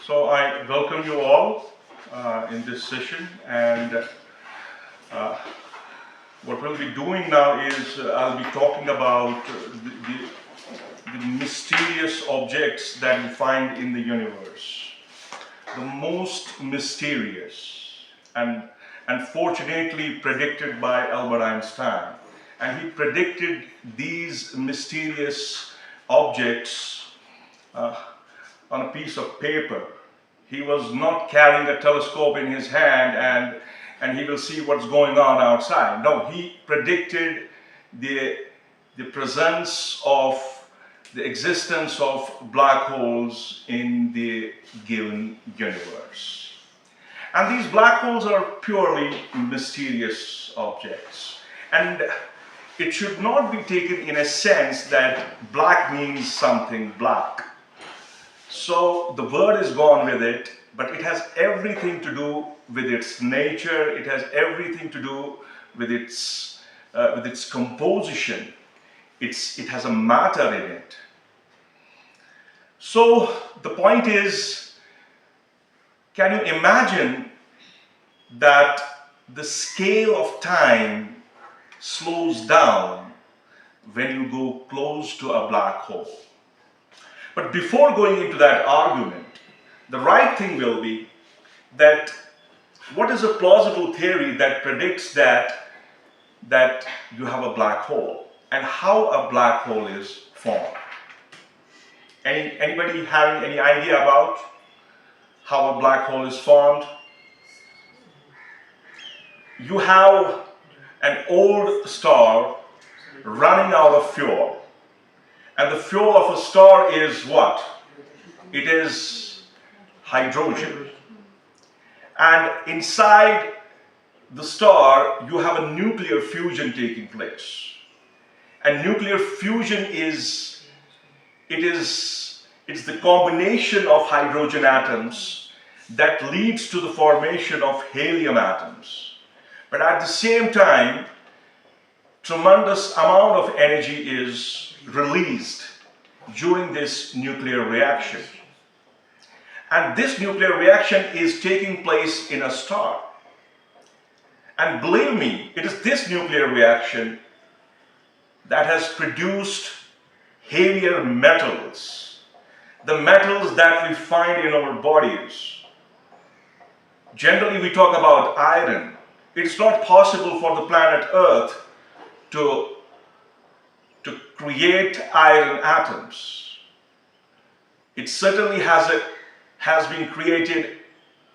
So I welcome you all in this session, and what we'll be doing now is I'll be talking about the mysterious objects that we find in the universe. The most mysterious, and unfortunately predicted by Albert Einstein. And he predicted these mysterious objects on a piece of paper. He was not carrying a telescope in his hand and he will see what's going on outside. No, he predicted the presence of the existence of black holes in the given universe. And these black holes are purely mysterious objects. And it should not be taken in a sense that black means something black. So the word is gone with it, but it has everything to do with its nature. It has everything to do with its composition. It has a matter in it. So the point is, can you imagine that the scale of time slows down when you go close to a black hole? But before going into that argument, the right thing will be that what is a plausible theory that predicts that you have a black hole and how a black hole is formed? Anybody having any idea about how a black hole is formed? You have an old star running out of fuel. And the fuel of a star is what? It is hydrogen. And inside the star, you have a nuclear fusion taking place. And nuclear fusion it's the combination of hydrogen atoms that leads to the formation of helium atoms. But at the same time, tremendous amount of energy is released during this nuclear reaction. And this nuclear reaction is taking place in a star. And believe me, it is this nuclear reaction that has produced heavier metals, the metals that we find in our bodies. Generally, we talk about iron. It's not possible for the planet Earth to create iron atoms. It certainly has been created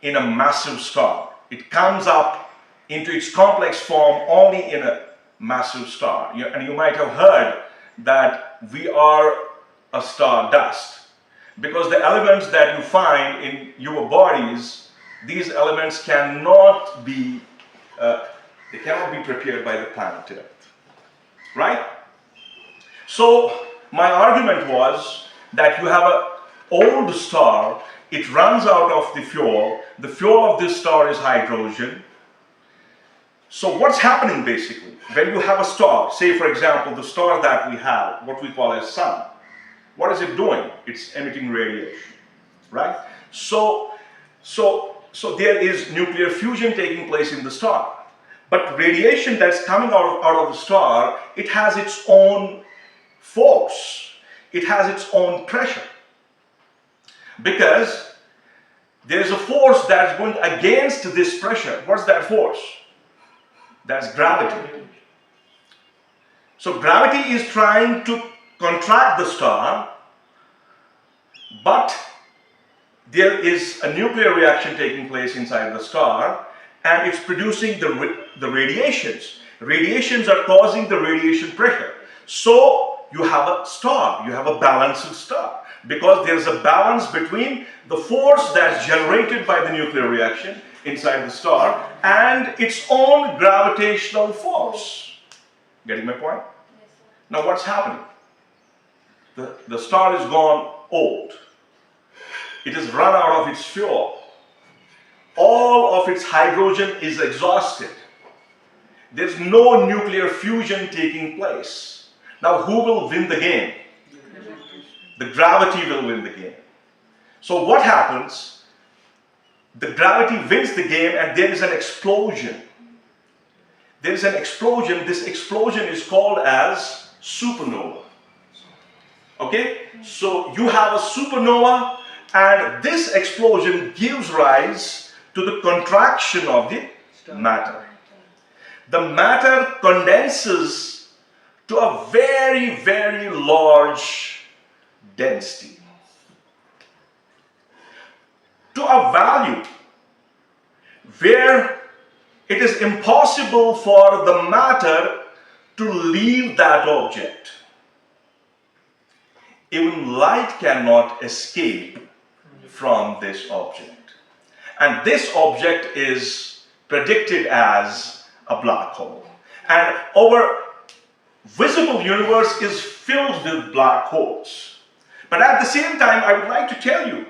in a massive star. It comes up into its complex form only in a massive star. And you might have heard that we are a star dust, because the elements that you find in your bodies, these elements cannot be prepared by the planet Earth, right? So my argument was that you have an old star, it runs out of the fuel of this star is hydrogen. So what's happening basically? When you have a star, say for example the star that we have, what we call as sun, what is it doing? It's emitting radiation, right? So there is nuclear fusion taking place in the star. But radiation that's coming out of the star, it has its own force. It has its own pressure. Because there is a force that's going against this pressure. What's that force? That's gravity. So gravity is trying to contract the star, but there is a nuclear reaction taking place inside the star, and it's producing the radiations. Radiations are causing the radiation pressure. So you have a star, you have a balanced star, because there's a balance between the force that's generated by the nuclear reaction inside the star and its own gravitational force. Getting my point? Yes, sir. Now what's happening? The star is gone old. It has run out of its fuel. All of its hydrogen is exhausted. There's no nuclear fusion taking place. Now who will win the game? The gravity will win the game. So what happens? the gravity wins the game and there is an explosion. There is an explosion. This explosion is called as supernova. Okay? So you have a supernova and this explosion gives rise to the contraction of the matter. The matter condenses to a very, very large density, to a value where it is impossible for the matter to leave that object. Even light cannot escape from this object. And this object is predicted as a black hole. And our visible universe is filled with black holes. But at the same time, I would like to tell you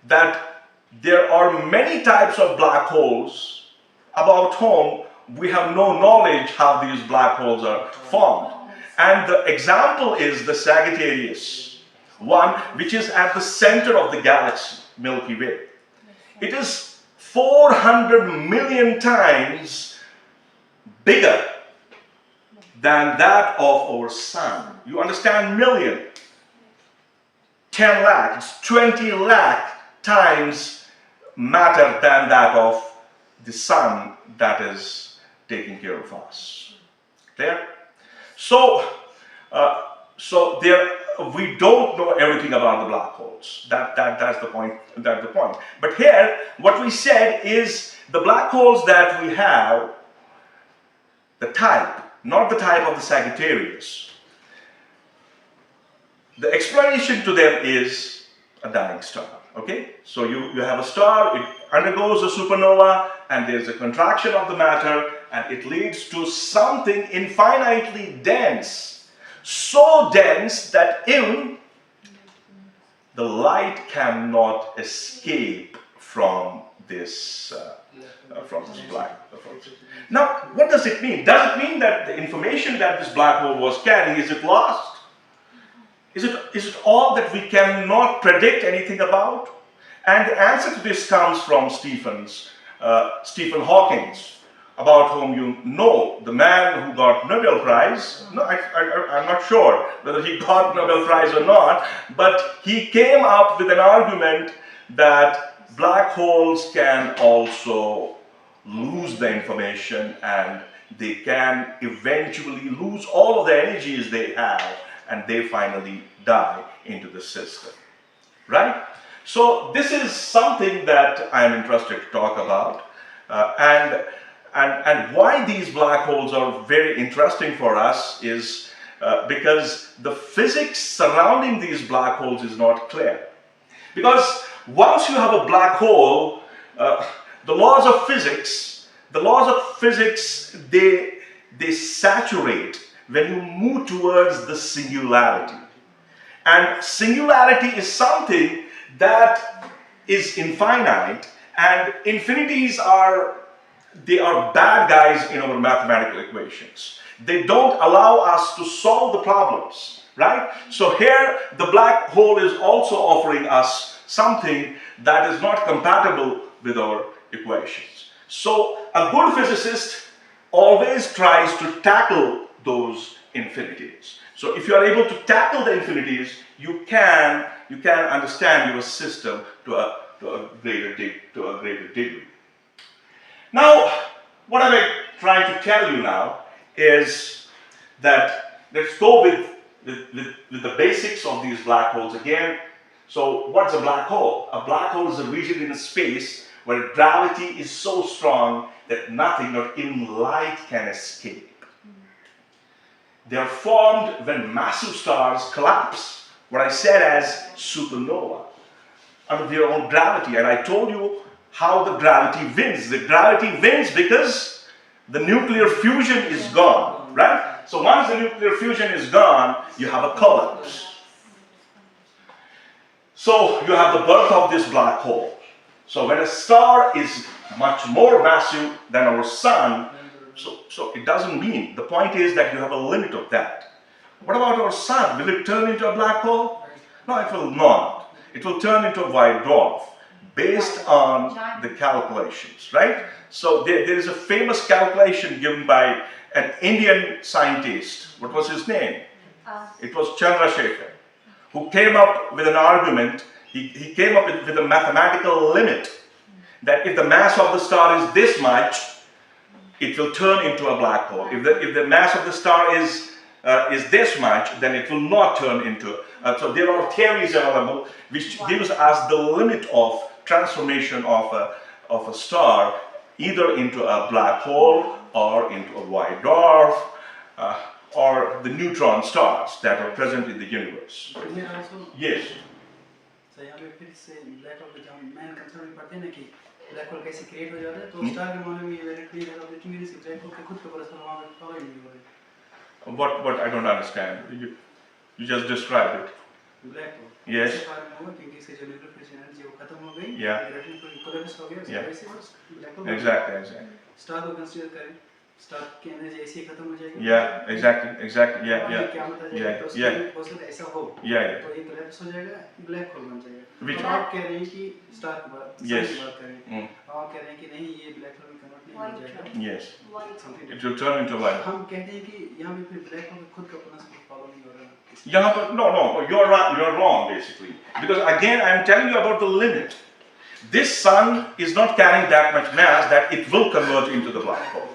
that there are many types of black holes about whom we have no knowledge how these black holes are formed. And the example is the Sagittarius one, which is at the center of the galaxy, Milky Way. It is 400 million times bigger than that of our sun. You understand million? 10 lakh, it's 20 lakh times matter than that of the sun that is taking care of us. Clear? So there we don't know everything about the black holes. That's the point. That's the point. But here, what we said is the black holes that we have, the type, not the type of the Sagittarius. The explanation to them is a dying star. Okay, so you have a star, it undergoes a supernova, and there's a contraction of the matter, and it leads to something infinitely dense, so dense that even the light cannot escape from this black hole. Now, what does it mean? Does it mean that the information that this black hole was carrying, is it lost? Is it all that we cannot predict anything about? And the answer to this comes from Stephen Hawking, about whom you know, the man who got Nobel Prize. No, I'm not sure whether he got Nobel Prize or not, but he came up with an argument that black holes can also lose the information and they can eventually lose all of the energies they have and they finally die into the system, right? So this is something that I'm interested to talk about, and why these black holes are very interesting for us is because the physics surrounding these black holes is not clear. Because once you have a black hole, the laws of physics, they saturate when you move towards the singularity. And singularity is something that is infinite, and infinities are bad guys in our mathematical equations. They don't allow us to solve the problems, right? So here the black hole is also offering us something that is not compatible with our equations. So a good physicist always tries to tackle those infinities. So if you are able to tackle the infinities, you can understand your system to a greater degree. Now, what I'm trying to tell you now is that let's go with the basics of these black holes again. So what's a black hole? A black hole is a region in space where gravity is so strong that nothing, not even light, can escape. They are formed when massive stars collapse, what I said as supernova, under their own gravity. And I told you how the gravity wins. The gravity wins because the nuclear fusion is gone, right? So once the nuclear fusion is gone, you have a collapse. So you have the birth of this black hole. So when a star is much more massive than our sun, so it doesn't mean, the point is that you have a limit of that. What about our sun? Will it turn into a black hole? No, it will not. It will turn into a white dwarf. based on the calculations, right? So there is a famous calculation given by an Indian scientist. What was his name? It was Chandrasekhar, who came up with an argument. He came up with a mathematical limit that if the mass of the star is this much, it will turn into a black hole. If the mass of the star is this much, then it will not turn into. So there are theories available which gives us the limit of transformation of a star either into a black hole or into a white dwarf or the neutron stars that are present in the universe. Here also, Yes. so यहाँ पे फिर से black hole के जब main concept में पढ़ते हैं ना कि ब्लैक होल कैसे क्रिएट हो जाता है तो स्टार के मामले में ये वेरी क्लियर है which means कि ब्लैक होल के खुद के परस्पर वहाँ पे फॉलो ही नहीं हो रहे। What I don't understand. You just described it. Black hole Yes. इसके बारे में हुआ क्योंकि इसके जो न्यूक्लियर फिशन एनर्जी वो खत्म हो गई। Yeah. ग्रेविटी को कोलैप्स हो गया। Yeah. वैसे बस ब्लैक होल। Exactly. स्टार को कंसीडर करें, स्टार की एनर्जी ऐसे ही खत्म हो जाएगी। Yeah, exactly. Yeah. क्या मतलब है? तो उसके प्रोसेस ऐसा हो। Yeah. तो ये कोलैप्स हो जाएगा, ब्लैक होल बन जाएगा। Which- तो आप कह रहे हैं कि स्टार की बात, Yes. सन की बात कर रहे हैं। आप कह रहे हैं कि नहीं ये ब्लैक होल में कन्वर्ट नहीं हो जाएगा। Yes. Something It will turn into white. हम कहते हैं कि यहाँ पे फिर ब्लैक होल खुद का प्रिंसिपल फॉलो नहीं हो रहा। Yeah, but no, you're right. You're wrong, basically. Because again, I'm telling you about the limit. This sun is not carrying that much mass that it will convert into the black hole.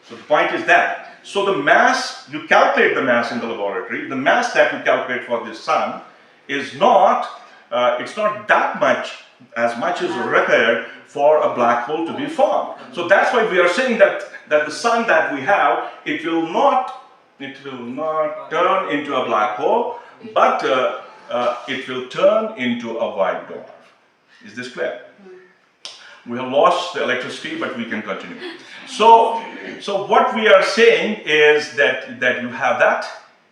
So the point is that. So the mass, you calculate the mass in the laboratory. The mass that you calculate for this sun is not. It's not that much as much as required for a black hole to be formed. So that's why we are saying that the sun that we have, it will not turn into a black hole, but it will turn into a white dwarf. Is this clear? We have lost the electricity, but we can continue. So what we are saying is that you have that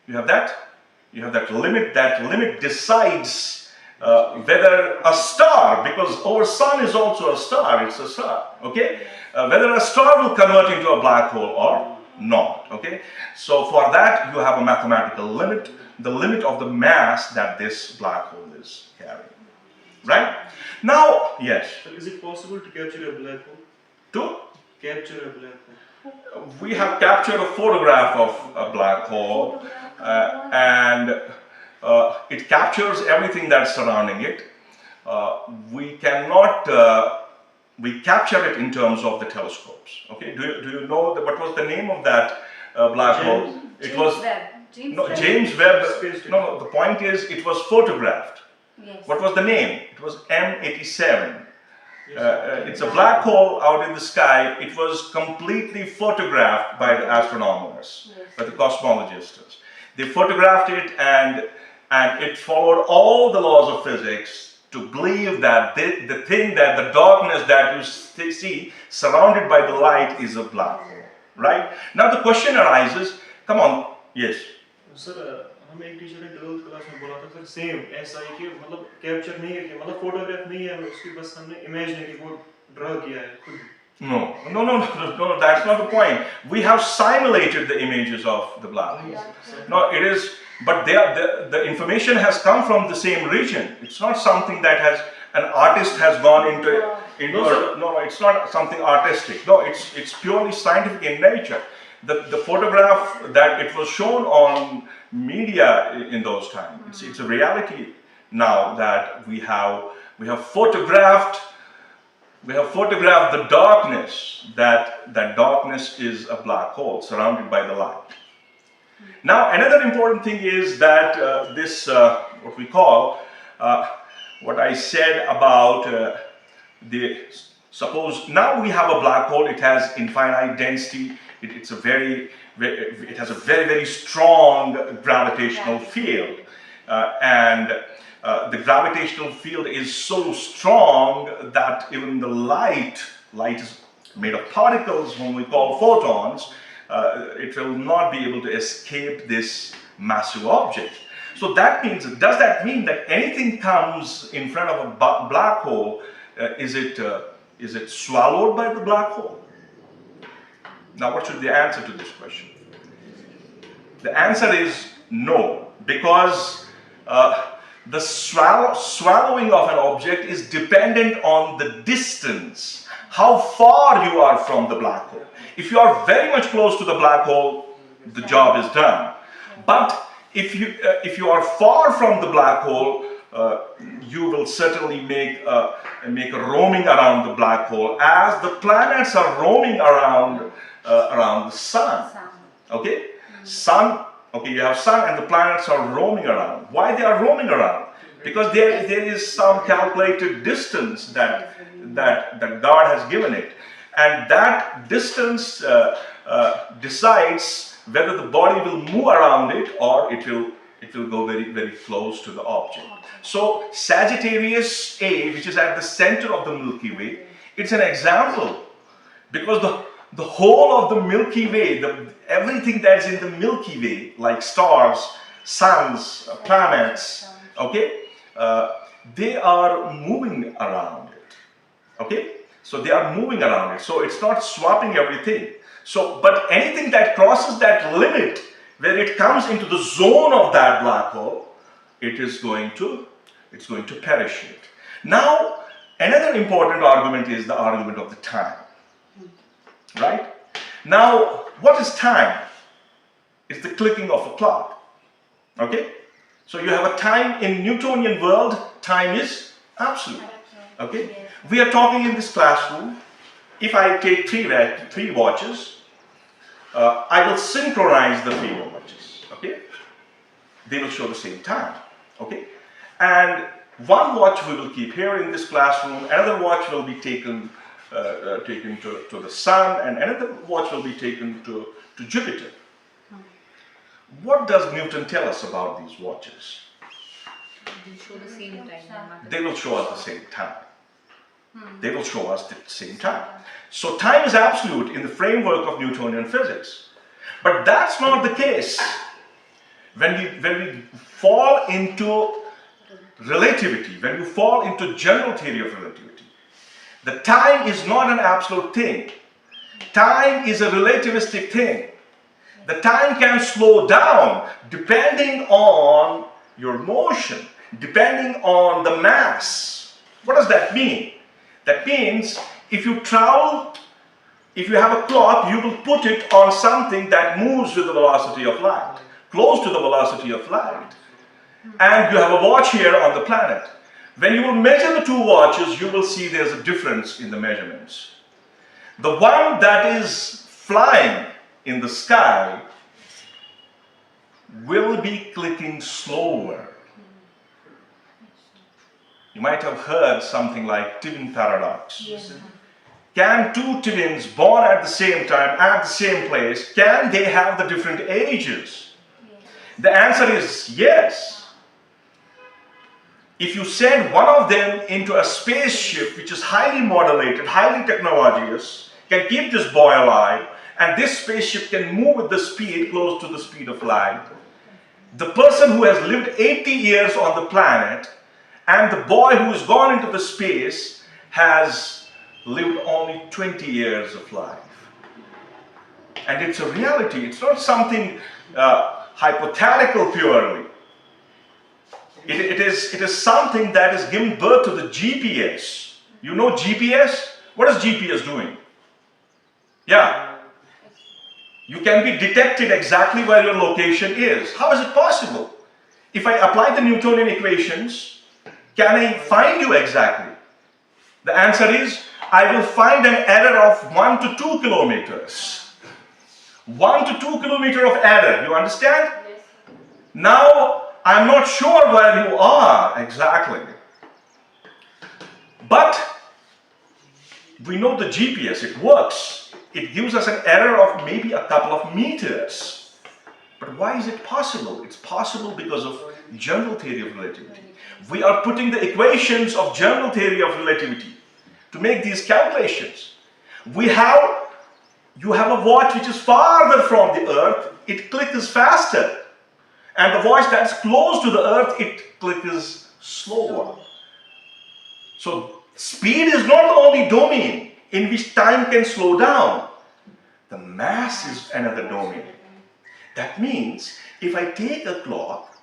limit. That limit decides whether a star, because our sun is also a star. It's a star. Okay, whether a star will convert into a black hole or not. Okay, so for that you have a mathematical limit, the limit of the mass that this black hole is carrying. Right? Now, yes. So is it possible to capture a black hole? To Capture a black hole. we have captured a photograph of a black hole, and it captures everything that's surrounding it. We cannot. We capture it in terms of the telescopes. Okay, do you know what was the name of that black hole? It was James Webb. No, the point is it was photographed. Yes. What was the name? It was M87. It's a black hole out in the sky. It was completely photographed by the astronomers, by the cosmologists. They photographed it, and it followed all the laws of physics to believe that the thing, that the darkness that you see surrounded by the light is a black hole, right? Now the question arises, come on, yes. Sir हमें एक teacher ने 12th class में बोला था sir same ऐसा ही कि मतलब capture नहीं है कि मतलब फोटोग्राफ नहीं है उसकी बस हमने इमेज नहीं कि वो ड्रा किया है खुद No, that's not the point. We have simulated the images of the black hole. No, it is, but the information has come from the same region. It's not something that an artist has gone into. No, it's not something artistic. No, it's purely scientific in nature. The photograph that it was shown on media in those times, it's a reality now that we have photographed. We have photographed the darkness, that darkness is a black hole surrounded by the light. Now, another important thing is that what we call, what I said about suppose now we have a black hole, it has infinite density, it has a very, very strong gravitational field, and the gravitational field is so strong that even the light is made of particles, whom we call photons, it will not be able to escape this massive object. So does that mean that anything comes in front of a black hole, is it swallowed by the black hole? Now what should be the answer to this question? The answer is no, because the swallowing of an object is dependent on the distance, how far you are from the black hole. If you are very much close to the black hole, the job is done. But if you are far from the black hole, you will certainly make a roaming around the black hole, as the planets are roaming around the sun. Okay, sun. Okay, you have sun and the planets are roaming around. Why they are roaming around? Because there is some calculated distance that God has given it, and that distance decides whether the body will move around it or it will go very, very close to the object. So Sagittarius A, which is at the center of the Milky Way, it's an example, because the whole of the Milky Way, everything that's in the Milky Way, like stars, suns, planets, okay, they are moving around it. Okay, so they are moving around it. So it's not swapping everything. So, but anything that crosses that limit, where it comes into the zone of that black hole, it's going to perish it. Now, another important argument is the argument of the time. Right? Now, what is time? It's the clicking of a clock. Okay? So you have a time in Newtonian world, time is absolute. Okay? We are talking in this classroom. If I take three watches, I will synchronize the three watches. Okay? They will show the same time. Okay? And one watch we will keep here in this classroom, another watch will be taken to the sun, and another watch will be taken to Jupiter. What does Newton tell us about these watches? They show the same time. No matter They will show us the same time. They will show us the same time. So time is absolute in the framework of Newtonian physics. But that's not the case when we fall into relativity, when you fall into general theory of relativity. The time is not an absolute thing. Time is a relativistic thing. The time can slow down depending on your motion, depending on the mass. What does that mean? That means if you travel, if you have a clock, you will put it on something that moves with the velocity of light, close to the velocity of light. And you have a watch here on the planet. When you will measure the two watches, you will see there's a difference in the measurements. The one that is flying in the sky will be clicking slower. You might have heard something like twin paradox. Yes. Can two twins born at the same time, at the same place, can they have the different ages? The answer is yes. If you send one of them into a spaceship which is highly modulated, highly technologious, can keep this boy alive, and this spaceship can move with the speed close to the speed of light, the person who has lived 80 years on the planet and the boy who has gone into the space has lived only 20 years of life. And it's a reality. It's not something hypothetical purely. It is something that is given birth to the GPS. You know GPS? What is GPS doing? Yeah. You can be detected exactly where your location is. How is it possible? If I apply the Newtonian equations, can I find you exactly? The answer is, I will find an error of 1 to 2 kilometers. 1 to 2 kilometers of error, you understand? Yes. Now, I'm not sure where you are exactly. But we know the GPS, it works. It gives us an error of maybe a couple of meters. But why is it possible? It's possible because of general theory of relativity. We are putting the equations of general theory of relativity to make these calculations. You have a watch which is farther from the earth, it clicks faster. And the watch that's close to the earth, it clicks slower. So speed is not the only domain in which time can slow down. The mass is another domain. That means if I take a clock,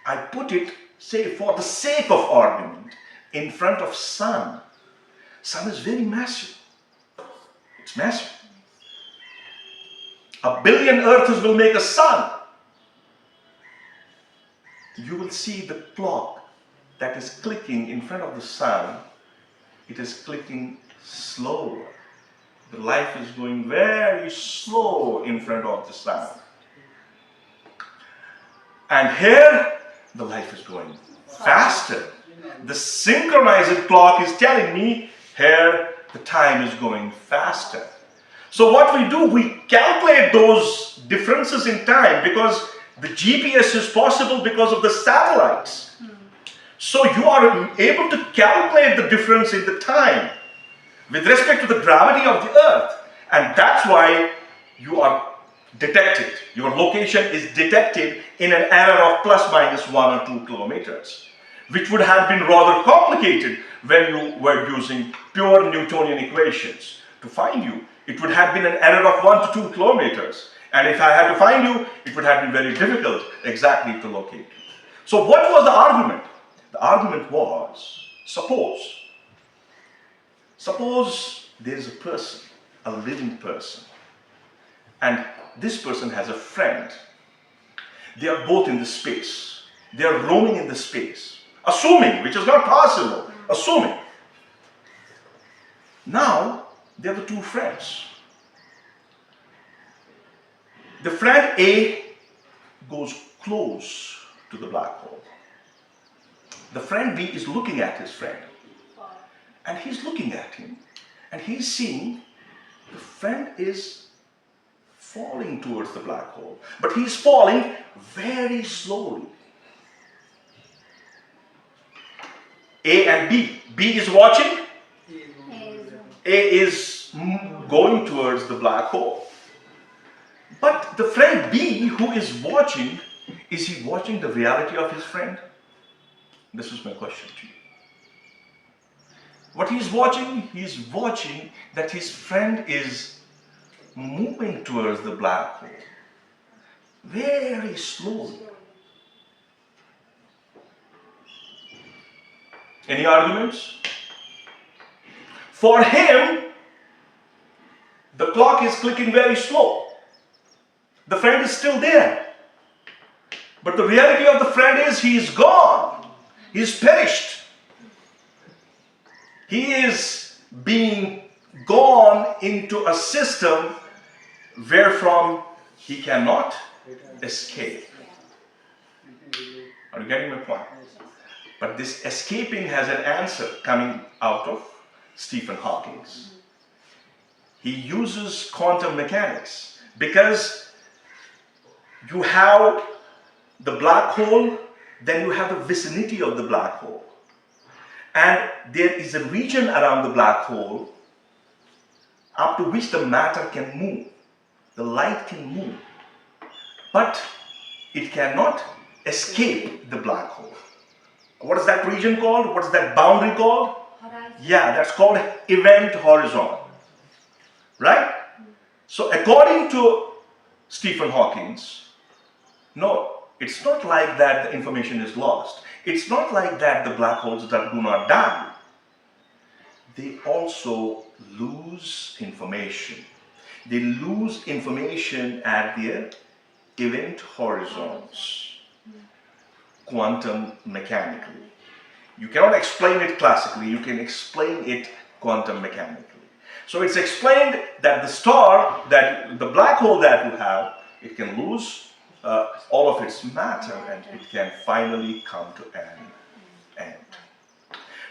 I put it say for the sake of argument, in front of sun. Sun is very massive. It's massive. 1 billion earths will make a sun. You will see the clock that is clicking in front of the sun. It is clicking slower. The life is going very slow in front of the sun. And here, the life is going faster. The synchronized clock is telling me here the time is going faster. So what we do, we calculate those differences in time because the GPS is possible because of the satellites. So you are able to calculate the difference in the time with respect to the gravity of the earth. And that's why you are detected. Your location is detected in an error of plus minus 1 or 2 kilometers, which would have been rather complicated when you were using pure Newtonian equations. To find you, it would have been an error of 1 to 2 kilometers. And if I had to find you, it would have been very difficult exactly to locate you. So what was the argument? The argument was, suppose there is a person, a living person, and this person has a friend. They are both in the space. They are roaming in the space. Assuming, which is not possible, assuming. Now, they are the two friends. The friend A goes close to the black hole. The friend B is looking at his friend. And he's looking at him. And he's seeing the friend is falling towards the black hole. But he's falling very slowly. A and B. B is watching. A is going towards the black hole. But the friend B who is watching, is he watching the reality of his friend? This is my question to you. What he's watching that his friend is moving towards the black hole very slowly. Any arguments? For him, the clock is clicking very slow. The friend is still there. But the reality of the friend is he is gone. He is perished. He is being gone into a system wherefrom he cannot escape. Are you getting my point? But this escaping has an answer coming out of Stephen Hawking. He uses quantum mechanics because you have the black hole, then you have the vicinity of the black hole. And there is a region around the black hole up to which the matter can move. The light can move. But it cannot escape the black hole. What is that region called? What is that boundary called? Horizon. Yeah, that's called event horizon. Right? So according to Stephen Hawking, no, it's not like that the information is lost. It's not like that the black holes that do not die. They also lose information. They lose information at their event horizons, quantum mechanically. You cannot explain it classically, you can explain it quantum mechanically. So it's explained that the star, that the black hole that you have, it can lose all of its matter and it can finally come to an end.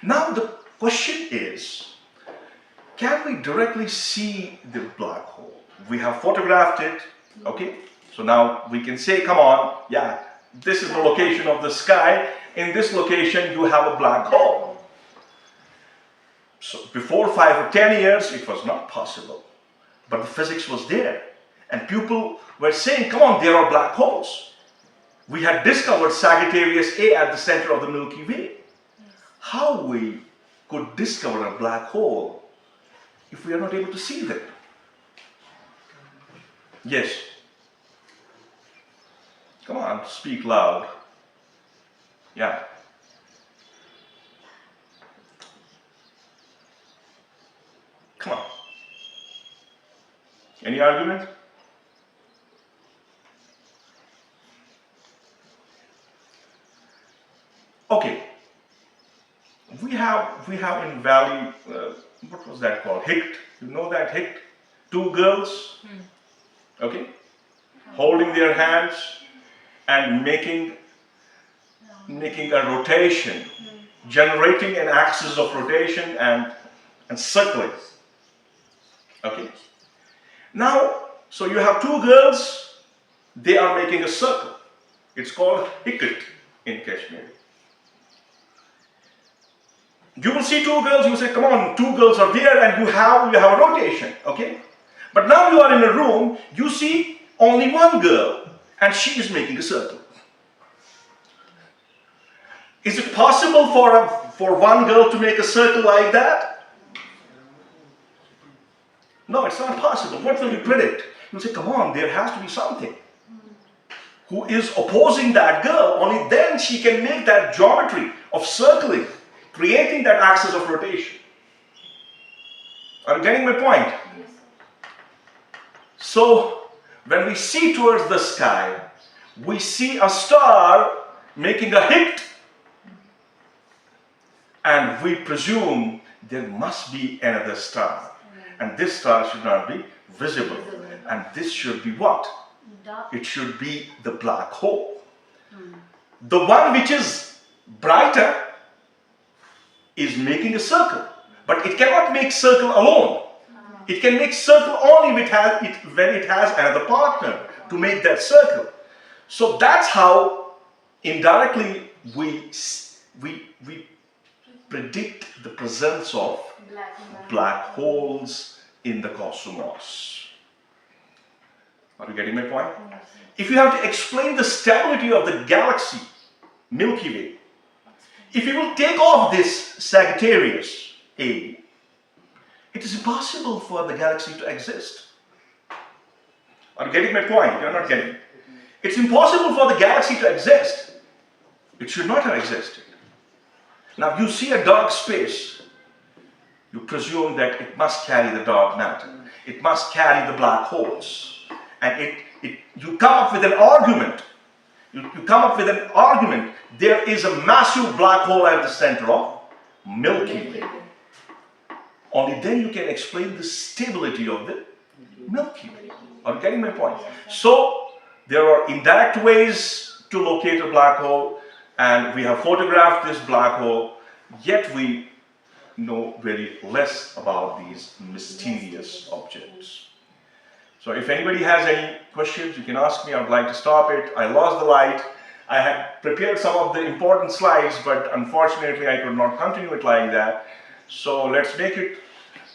Now the question is, can we directly see the black hole? We have photographed it, okay? So now we can say, come on, yeah, this is the location of the sky. In this location, you have a black hole. So before 5 or 10 years, it was not possible. But the physics was there. And people were saying, come on, there are black holes. We had discovered Sagittarius A at the center of the Milky Way. How we could discover a black hole if we are not able to see them? Yes. Come on, speak loud. Yeah. Come on. Any argument? Okay. We have in Valley, what was that called? Hict. You know that Hict? Two girls, okay, holding their hands and making a rotation, generating an axis of rotation and circling. Okay. Now, so you have two girls, they are making a circle. It's called Hicket in Kashmir. You will see two girls, you say, come on, two girls are there, and you have a rotation, okay? But now you are in a room, you see only one girl, and she is making a circle. Is it possible for one girl to make a circle like that? No, it's not possible. What will you predict? You'll say, come on, there has to be something. Who is opposing that girl? Only then she can make that geometry of circling, creating that axis of rotation. Are you getting my point? So, when we see towards the sky, we see a star making a hit, and we presume there must be another star. And this star should not be visible. And this should be what? It should be the black hole. The one which is brighter is making a circle, but it cannot make circle alone. It can make circle only when it has another partner to make that circle. So that's how indirectly we predict the presence of black holes in the cosmos. Are you getting my point? If you have to explain the stability of the galaxy, Milky Way, if you will take off this Sagittarius A, it is impossible for the galaxy to exist. Are you getting my point? You are not getting it. It's impossible for the galaxy to exist. It should not have existed. Now you see a dark space. You presume that it must carry the dark matter. It must carry the black holes. And you come up with an argument. You come up with an argument. There is a massive black hole at the center of Milky Way. Only then you can explain the stability of the Milky Way. Are you getting my point? So, there are indirect ways to locate a black hole, and we have photographed this black hole, yet we know very less about these mysterious objects. So if anybody has any questions, you can ask me. I would like to stop it. I lost the light. I had prepared some of the important slides, but unfortunately I could not continue it like that. So let's make it,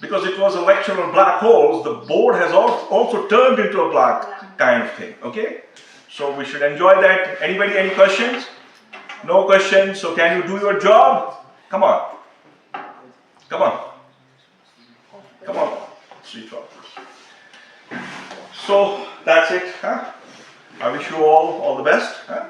because it was a lecture on black holes, the board has also turned into a black kind of thing, okay? So we should enjoy that. Anybody, any questions? No questions, so can you do your job? Come on. Come on. Come on. Sweet talk. So that's it. Huh? I wish you all the best. Huh?